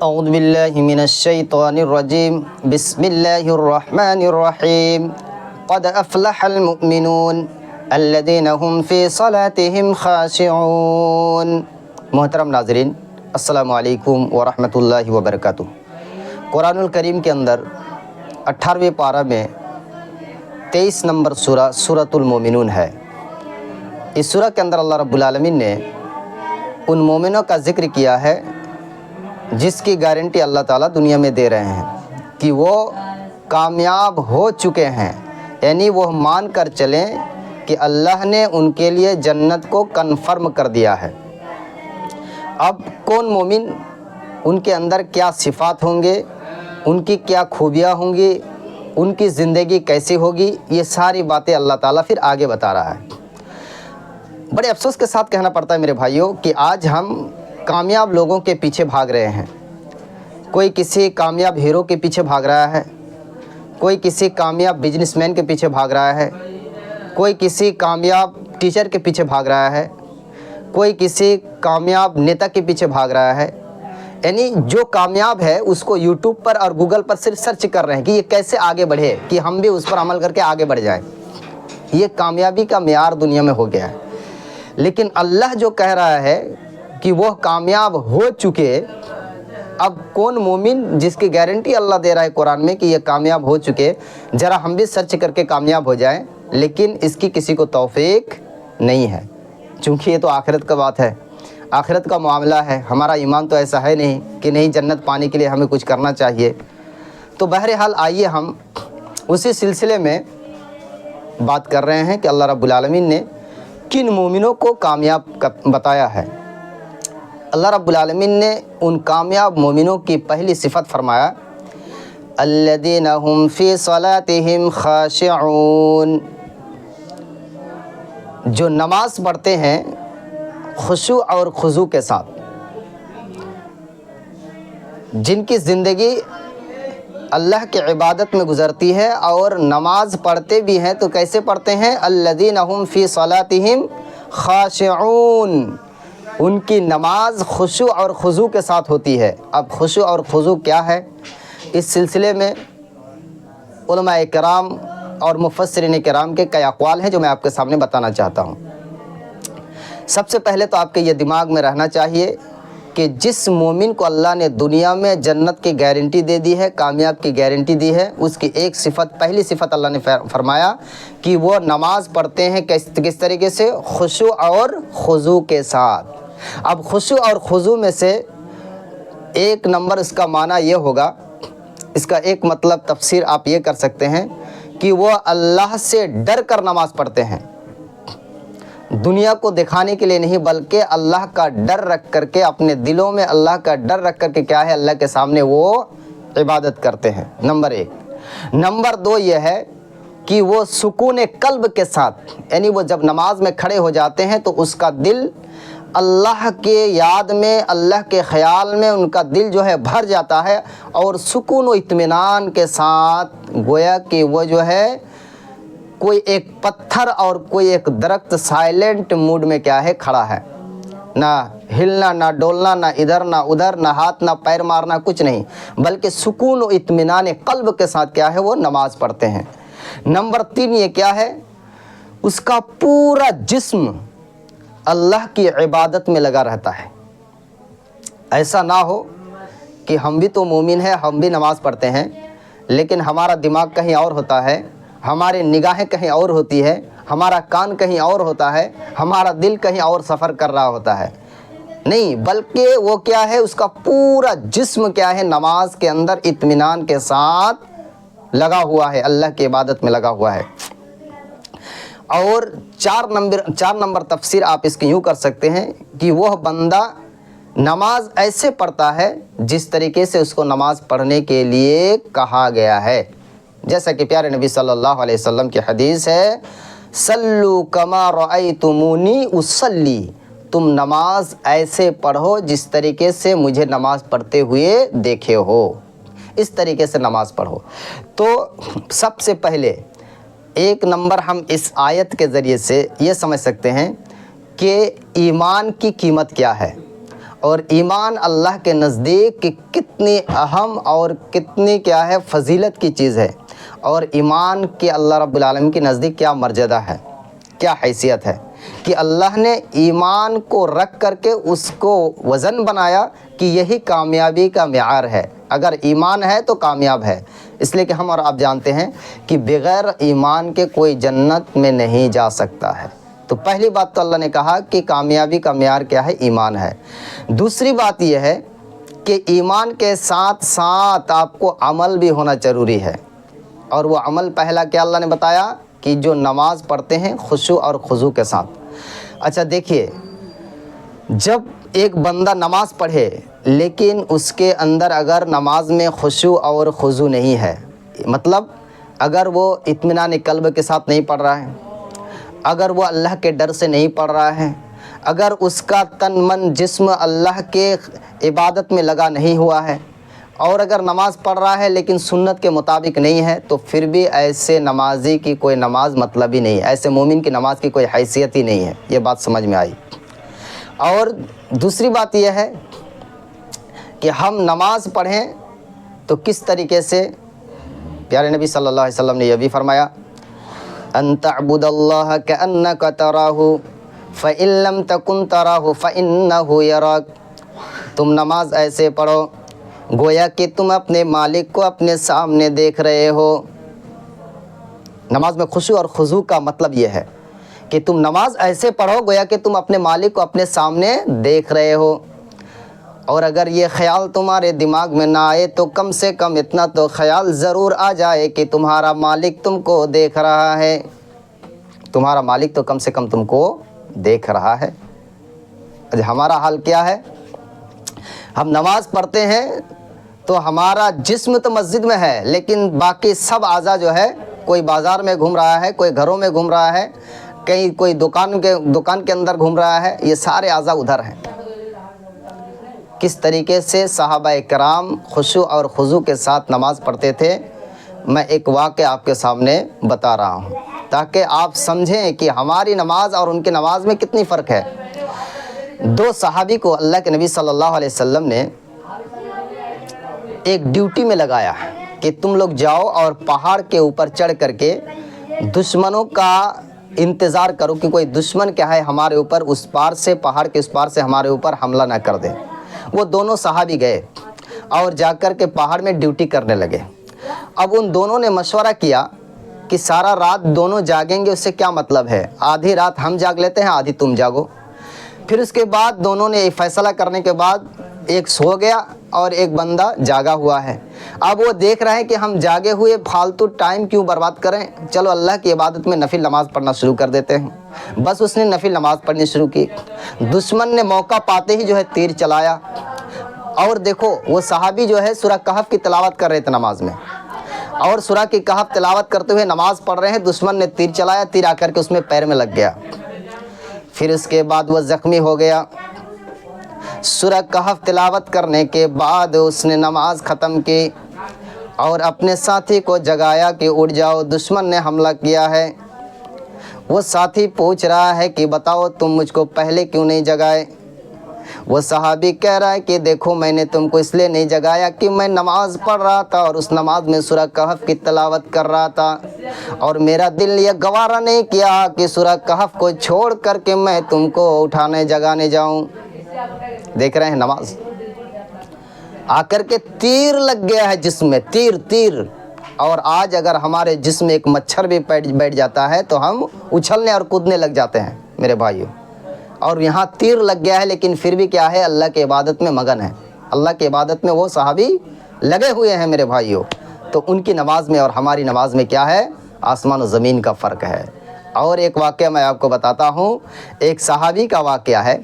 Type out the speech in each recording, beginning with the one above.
اعوذ باللہ من الشیطان الرجیم بسم اللہ الرحمن الرحیم قد افلح المؤمنون الذین هم فی صلاتهم خاشعون۔ محترم ناظرین، السلام علیکم ورحمۃ اللہ وبرکاتہ۔ قرآن الکریم کے اندر 18ویں پارہ میں 23 نمبر سورہ سورۃ المومنون ہے۔ اس سورہ کے اندر اللہ رب العالمین نے ان مومنوں کا ذکر کیا ہے جس کی گارنٹی اللہ تعالیٰ دنیا میں دے رہے ہیں کہ وہ کامیاب ہو چکے ہیں، یعنی وہ مان کر چلیں کہ اللہ نے ان کے لیے جنت کو کنفرم کر دیا ہے۔ اب کون مومن، ان کے اندر کیا صفات ہوں گے، ان کی کیا خوبیاں ہوں گی، ان کی زندگی کیسی ہوگی، یہ ساری باتیں اللہ تعالیٰ پھر آگے بتا رہا ہے۔ بڑے افسوس کے ساتھ کہنا پڑتا ہے میرے بھائیوں کہ آج ہم کامیاب لوگوں کے پیچھے بھاگ رہے ہیں۔ کوئی کسی کامیاب ہیرو کے پیچھے بھاگ رہا ہے، کوئی کسی کامیاب بزنس مین کے پیچھے بھاگ رہا ہے، کوئی کسی کامیاب ٹیچر کے پیچھے بھاگ رہا ہے، کوئی کسی کامیاب نیتا کے پیچھے بھاگ رہا ہے۔ یعنی جو کامیاب ہے اس کو یوٹیوب پر اور گوگل پر صرف سرچ کر رہے ہیں کہ یہ کیسے آگے بڑھے، کہ ہم بھی اس پر عمل کر کے آگے بڑھ جائیں۔ یہ کامیابی کا معیار دنیا میں ہو گیا ہے۔ لیکن اللہ جو کہہ رہا ہے کہ وہ کامیاب ہو چکے، اب کون مومن جس کی گارنٹی اللہ دے رہا ہے قرآن میں کہ یہ کامیاب ہو چکے، ذرا ہم بھی سرچ کر کے کامیاب ہو جائیں، لیکن اس کی کسی کو توفیق نہیں ہے، چونکہ یہ تو آخرت کا بات ہے، آخرت کا معاملہ ہے۔ ہمارا ایمان تو ایسا ہے نہیں کہ نہیں جنت پانے کے لیے ہمیں کچھ کرنا چاہیے۔ تو بہرحال آئیے ہم اسی سلسلے میں بات کر رہے ہیں کہ اللہ رب العالمین نے کن مومنوں کو کامیاب بتایا ہے۔ اللہ رب العالمین نے ان کامیاب مومنوں کی پہلی صفت فرمایا الذین هم فی صلاتهم خاشعون، جو نماز پڑھتے ہیں خشوع اور خضوع کے ساتھ، جن کی زندگی اللہ کی عبادت میں گزرتی ہے اور نماز پڑھتے بھی ہیں تو کیسے پڑھتے ہیں؟ الذین هم فی صلاتهم خاشعون، ان کی نماز خشوع اور خضوع کے ساتھ ہوتی ہے۔ اب خشوع اور خضوع کیا ہے؟ اس سلسلے میں علماء کرام اور مفسرین کرام کے کئی اقوال ہیں جو میں آپ کے سامنے بتانا چاہتا ہوں۔ سب سے پہلے تو آپ کے یہ دماغ میں رہنا چاہیے کہ جس مومن کو اللہ نے دنیا میں جنت کی گارنٹی دے دی ہے، کامیاب کی گارنٹی دی ہے، اس کی ایک صفت، پہلی صفت اللہ نے فرمایا کہ وہ نماز پڑھتے ہیں کس طریقے سے؟ خشوع اور خضوع کے ساتھ۔ اب خشوع اور خضوع میں سے ایک نمبر اس کا معنی یہ ہوگا، اس کا ایک مطلب تفسیر آپ یہ کر سکتے ہیں کہ وہ اللہ سے ڈر کر نماز پڑھتے ہیں، دنیا کو دکھانے کے لیے نہیں بلکہ اللہ کا ڈر رکھ کر کے، اپنے دلوں میں اللہ کا ڈر رکھ کر کے کیا ہے، اللہ کے سامنے وہ عبادت کرتے ہیں، نمبر ایک۔ نمبر دو یہ ہے کہ وہ سکون قلب کے ساتھ، یعنی وہ جب نماز میں کھڑے ہو جاتے ہیں تو اس کا دل اللہ کے یاد میں، اللہ کے خیال میں ان کا دل جو ہے بھر جاتا ہے، اور سکون و اطمینان کے ساتھ گویا کہ وہ جو ہے کوئی ایک پتھر اور کوئی ایک درخت سائلنٹ موڈ میں کیا ہے، کھڑا ہے، نہ ہلنا نہ ڈولنا، نہ ادھر نہ ادھر، نہ ہاتھ نہ پیر مارنا، کچھ نہیں، بلکہ سکون و اطمینان قلب کے ساتھ کیا ہے، وہ نماز پڑھتے ہیں۔ نمبر تین یہ کیا ہے، اس کا پورا جسم اللہ کی عبادت میں لگا رہتا ہے۔ ایسا نہ ہو کہ ہم بھی تو مومن ہیں، ہم بھی نماز پڑھتے ہیں، لیکن ہمارا دماغ کہیں اور ہوتا ہے، ہماری نگاہیں کہیں اور ہوتی ہے، ہمارا کان کہیں اور ہوتا ہے، ہمارا دل کہیں اور سفر کر رہا ہوتا ہے۔ نہیں، بلکہ وہ کیا ہے، اس کا پورا جسم کیا ہے، نماز کے اندر اطمینان کے ساتھ لگا ہوا ہے، اللہ کی عبادت میں لگا ہوا ہے۔ اور چار نمبر تفسیر آپ اس کی یوں کر سکتے ہیں کہ وہ بندہ نماز ایسے پڑھتا ہے جس طریقے سے اس کو نماز پڑھنے کے لیے کہا گیا ہے، جیسا کہ پیارے نبی صلی اللہ علیہ وسلم کی حدیث ہے، صلو کما رأیتمونی اصلی، تم نماز ایسے پڑھو جس طریقے سے مجھے نماز پڑھتے ہوئے دیکھے ہو، اس طریقے سے نماز پڑھو۔ تو سب سے پہلے ایک نمبر ہم اس آیت کے ذریعے سے یہ سمجھ سکتے ہیں کہ ایمان کی قیمت کیا ہے اور ایمان اللہ کے نزدیک کہ کتنی اہم اور کتنی کیا ہے فضیلت کی چیز ہے، اور ایمان کے اللہ رب العالمین کے نزدیک کیا مرتبہ ہے، کیا حیثیت ہے، کہ اللہ نے ایمان کو رکھ کر کے اس کو وزن بنایا کہ یہی کامیابی کا معیار ہے، اگر ایمان ہے تو کامیاب ہے۔ اس لیے کہ ہم اور آپ جانتے ہیں کہ بغیر ایمان کے کوئی جنت میں نہیں جا سکتا ہے۔ تو پہلی بات تو اللہ نے کہا کہ کامیابی کا معیار کیا ہے، ایمان ہے۔ دوسری بات یہ ہے کہ ایمان کے ساتھ ساتھ آپ کو عمل بھی ہونا ضروری ہے، اور وہ عمل پہلا کیا اللہ نے بتایا کہ جو نماز پڑھتے ہیں خشوع اور خضوع کے ساتھ۔ اچھا دیکھیے، جب ایک بندہ نماز پڑھے لیکن اس کے اندر اگر نماز میں خشوع اور خضوع نہیں ہے، مطلب اگر وہ اطمینان قلب کے ساتھ نہیں پڑھ رہا ہے، اگر وہ اللہ کے ڈر سے نہیں پڑھ رہا ہے، اگر اس کا تن من جسم اللہ کے عبادت میں لگا نہیں ہوا ہے، اور اگر نماز پڑھ رہا ہے لیکن سنت کے مطابق نہیں ہے، تو پھر بھی ایسے نمازی کی کوئی نماز مطلب ہی نہیں ہے، ایسے مومن کی نماز کی کوئی حیثیت ہی نہیں ہے۔ یہ بات سمجھ میں آئی۔ اور دوسری بات یہ ہے کہ ہم نماز پڑھیں تو کس طریقے سے، پیارے نبی صلی اللہ علیہ وسلم نے یہ بھی فرمایا، ان تعبد اللہ کأنک تراہ فإن لم تکن تراہ فإنہ یراک۔ تم نماز ایسے پڑھو گویا کہ تم اپنے مالک کو اپنے سامنے دیکھ رہے ہو۔ نماز میں خشوع اور خضوع کا مطلب یہ ہے کہ تم نماز ایسے پڑھو گویا کہ تم اپنے مالک کو اپنے سامنے دیکھ رہے ہو، اور اگر یہ خیال تمہارے دماغ میں نہ آئے تو کم سے کم اتنا تو خیال ضرور آ جائے کہ تمہارا مالک تم کو دیکھ رہا ہے، تمہارا مالک تو کم سے کم تم کو دیکھ رہا ہے۔ ہمارا حال کیا ہے؟ ہم نماز پڑھتے ہیں تو ہمارا جسم تو مسجد میں ہے لیکن باقی سب اعضاء جو ہے، کوئی بازار میں گھوم رہا ہے، کوئی گھروں میں گھوم رہا ہے، کہیں کوئی دکان کے اندر گھوم رہا ہے، یہ سارے اعضاء ادھر ہیں۔ کس طریقے سے صحابہ کرام خشوع اور خضوع کے ساتھ نماز پڑھتے تھے، میں ایک واقعہ آپ کے سامنے بتا رہا ہوں تاکہ آپ سمجھیں کہ ہماری نماز اور ان کی نماز میں کتنی فرق ہے۔ دو صحابی کو اللہ کے نبی صلی اللہ علیہ وسلم نے ایک ڈیوٹی میں لگایا کہ تم لوگ جاؤ اور پہاڑ کے اوپر چڑھ کر کے دشمنوں کا انتظار کرو کہ کوئی دشمن کیا ہے ہمارے اوپر اس پار سے، پہاڑ کے اس پار سے ہمارے اوپر حملہ نہ کر دے۔ وہ دونوں صحابی گئے اور جا کر کے پہاڑ میں ڈیوٹی کرنے لگے۔ اب ان دونوں نے مشورہ کیا کہ سارا رات دونوں جاگیں گے، اس سے کیا مطلب ہے، آدھی رات ہم جاگ لیتے ہیں، آدھی تم جاگو۔ پھر اس کے بعد دونوں نے فیصلہ کرنے کے بعد ایک سو گیا اور ایک بندہ جاگا ہوا ہے۔ اب وہ دیکھ رہے ہیں کہ ہم جاگے ہوئے فالتو ٹائم کیوں برباد کریں، چلو اللہ کی عبادت میں نفل نماز پڑھنا شروع کر دیتے ہیں۔ بس اس نے نفل نماز پڑھنی شروع کی، دشمن نے موقع پاتے ہی جو ہے تیر چلایا، اور دیکھو وہ صحابی جو ہے سورہ کہف کی تلاوت کر رہے تھے نماز میں، اور سورہ کی کہف تلاوت کرتے ہوئے نماز پڑھ رہے ہیں، دشمن نے تیر چلایا، تیر آ کر کے اس میں پیر میں لگ گیا، پھر اس کے بعد وہ زخمی ہو گیا۔ سورہ کہف تلاوت کرنے کے بعد اس نے نماز ختم کی اور اپنے ساتھی کو جگایا کہ اٹھ جاؤ، دشمن نے حملہ کیا ہے۔ وہ ساتھی پوچھ رہا ہے کہ بتاؤ تم مجھ کو پہلے کیوں نہیں جگائے؟ وہ صحابی کہہ رہا ہے کہ دیکھو میں نے تم کو اس لیے نہیں جگایا کہ میں نماز پڑھ رہا تھا اور اس نماز میں سورہ کہف کی تلاوت کر رہا تھا، اور میرا دل یہ گوارا نہیں کیا کہ سورہ کہف کو چھوڑ کر کے میں تم کو اٹھانے جگانے جاؤں۔ دیکھ رہے ہیں نماز آ کر کے تیر لگ گیا ہے جسم میں، تیر۔ اور آج اگر ہمارے جسم میں ایک مچھر بھی بیٹھ جاتا ہے تو ہم اچھلنے اور کودنے لگ جاتے ہیں میرے بھائیوں، اور یہاں تیر لگ گیا ہے لیکن پھر بھی کیا ہے، اللہ کی عبادت میں مگن ہے، اللہ کی عبادت میں وہ صحابی لگے ہوئے ہیں میرے بھائیوں۔ تو ان کی نماز میں اور ہماری نماز میں کیا ہے، آسمان و زمین کا فرق ہے۔ اور ایک واقعہ میں آپ کو بتاتا ہوں، ایک صحابی کا واقعہ ہے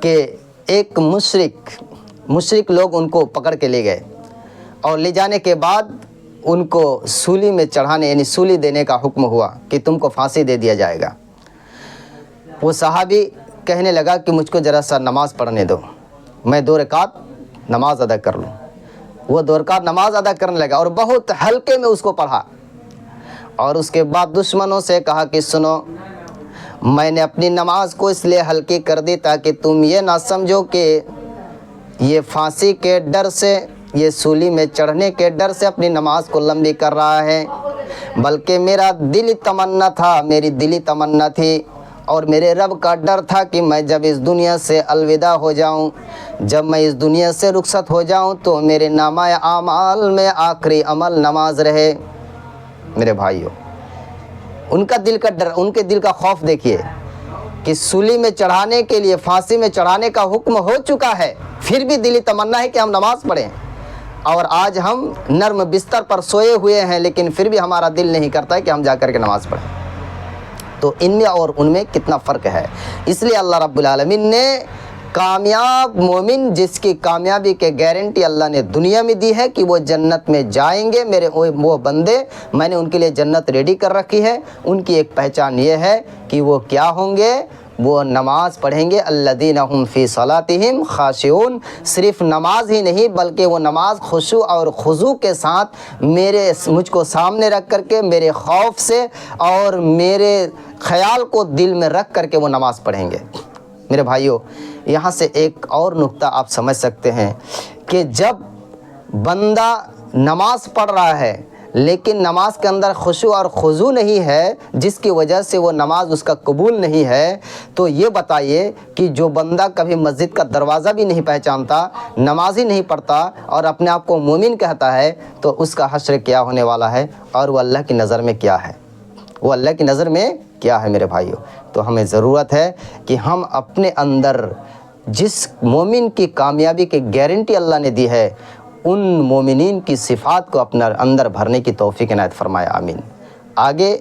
کہ ایک مشرک لوگ ان کو پکڑ کے لے گئے، اور لے جانے کے بعد ان کو سولی میں چڑھانے یعنی سولی دینے کا حکم ہوا کہ تم کو پھانسی دے دیا جائے گا۔ وہ صحابی کہنے لگا کہ مجھ کو ذرا سا نماز پڑھنے دو، میں 2 رکعت نماز ادا کر لوں۔ وہ 2 رکعت نماز ادا کرنے لگا اور بہت ہلکے میں اس کو پڑھا، اور اس کے بعد دشمنوں سے کہا کہ سنو، میں نے اپنی نماز کو اس لیے ہلکی کر دی تاکہ تم یہ نہ سمجھو کہ یہ پھانسی کے ڈر سے، یہ سولی میں چڑھنے کے ڈر سے اپنی نماز کو لمبی کر رہا ہے، بلکہ میرا دلی تمنا تھا، میری دلی تمنا تھی اور میرے رب کا ڈر تھا کہ میں جب اس دنیا سے الوداع ہو جاؤں، جب میں اس دنیا سے رخصت ہو جاؤں تو میرے نامہ اعمال میں آخری عمل نماز رہے۔ میرے بھائیوں، ان کا دل کا ڈر، ان کے دل کا خوف دیکھیے کہ سولی میں چڑھانے کے لیے، پھانسی میں چڑھانے کا حکم ہو چکا ہے، پھر بھی دلی تمنا ہے کہ ہم نماز پڑھیں، اور آج ہم نرم بستر پر سوئے ہوئے ہیں لیکن پھر بھی ہمارا دل نہیں کرتا ہے کہ ہم جا کر کے نماز پڑھیں۔ تو ان میں اور ان میں کتنا فرق ہے۔ اس لیے اللہ رب العالمین نے کامیاب مومن، جس کی کامیابی کے گارنٹی اللہ نے دنیا میں دی ہے کہ وہ جنت میں جائیں گے، میرے وہ بندے، میں نے ان کے لیے جنت ریڈی کر رکھی ہے، ان کی ایک پہچان یہ ہے کہ وہ کیا ہوں گے، وہ نماز پڑھیں گے، الذین هم فی صلاتہم خاشعون۔ صرف نماز ہی نہیں بلکہ وہ نماز خشوع اور خضوع کے ساتھ مجھ کو سامنے رکھ کر کے، میرے خوف سے اور میرے خیال کو دل میں رکھ کر کے وہ نماز پڑھیں گے۔ میرے بھائیوں، یہاں سے ایک اور نقطہ آپ سمجھ سکتے ہیں کہ جب بندہ نماز پڑھ رہا ہے لیکن نماز کے اندر خشوع اور خضوع نہیں ہے، جس کی وجہ سے وہ نماز اس کا قبول نہیں ہے، تو یہ بتائیے کہ جو بندہ کبھی مسجد کا دروازہ بھی نہیں پہچانتا، نماز ہی نہیں پڑھتا اور اپنے آپ کو مومن کہتا ہے، تو اس کا حشر کیا ہونے والا ہے اور وہ اللہ کی نظر میں کیا ہے، وہ اللہ کی نظر میں کیا ہے۔ میرے بھائیوں، تو ہمیں ضرورت ہے کہ ہم اپنے اندر جس مومن کی کامیابی کی گارنٹی اللہ نے دی ہے، ان مومنین کی صفات کو اپنے اندر بھرنے کی توفیق عنایت فرمائے، آمین۔ آگے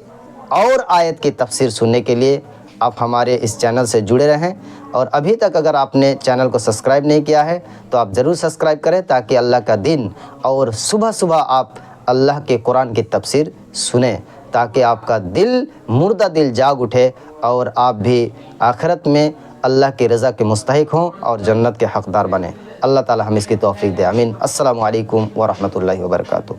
اور آیت کی تفسیر سننے کے لیے آپ ہمارے اس چینل سے جڑے رہیں، اور ابھی تک اگر آپ نے چینل کو سبسکرائب نہیں کیا ہے تو آپ ضرور سبسکرائب کریں تاکہ اللہ کا دن اور صبح صبح آپ اللہ کے قرآن کی تفسیر سنیں، تاکہ آپ کا دل، مردہ دل جاگ اٹھے اور آپ بھی آخرت میں اللہ کی رضا کے مستحق ہوں اور جنت کے حقدار بنیں۔ اللہ تعالی ہم اس کی توفیق دے، آمین۔ السلام علیکم ورحمۃ اللہ وبرکاتہ۔